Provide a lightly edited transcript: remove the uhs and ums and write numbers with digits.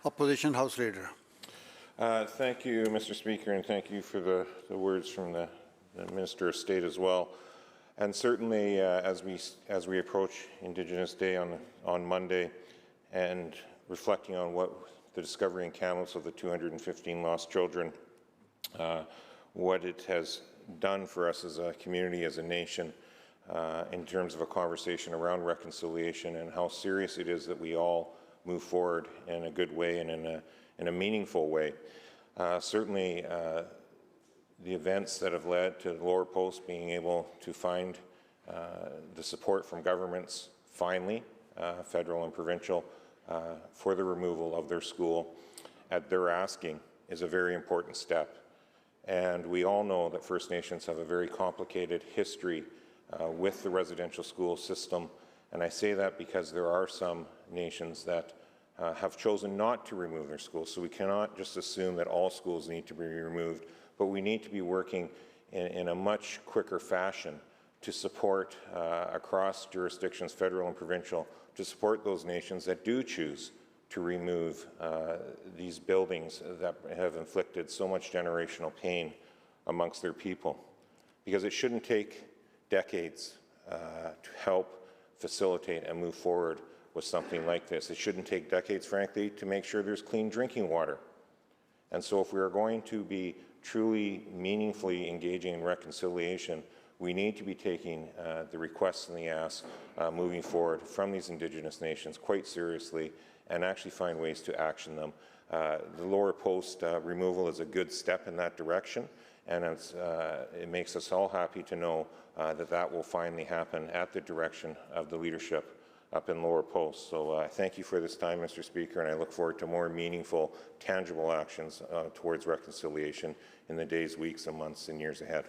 Opposition House Leader. Thank you, Mr. Speaker, and thank you for the words from the Minister of State as well. And certainly, as we approach Indigenous Day on Monday, and reflecting on what the discovery in Kamloops of the 215 lost children, what it has done for us as a community, as a nation, in terms of a conversation around reconciliation, and how serious it is that we all move forward in a good way and in a meaningful way. Certainly, the events that have led to the lower post being able to find the support from governments, finally, federal and provincial, for the removal of their school at their asking is a very important step. And we all know that First Nations have a very complicated history with the residential school system. And I say that because there are some nations that have chosen not to remove their schools. So we cannot just assume that all schools need to be removed, but we need to be working in a much quicker fashion to support across jurisdictions, federal and provincial, to support those nations that do choose to remove these buildings that have inflicted so much generational pain amongst their people. Because it shouldn't take decades to help facilitate and move forward with something like this. It shouldn't take decades, frankly, to make sure there's clean drinking water. And so if we are going to be truly meaningfully engaging in reconciliation, we need to be taking the requests and the asks moving forward from these Indigenous nations quite seriously and actually find ways to action them. The lower post removal is a good step in that direction, and it makes us all happy to know that that will finally happen at the direction of the leadership up in lower post. So I thank you for this time, Mr. Speaker, and I look forward to more meaningful, tangible actions towards reconciliation in the days, weeks, and months and years ahead.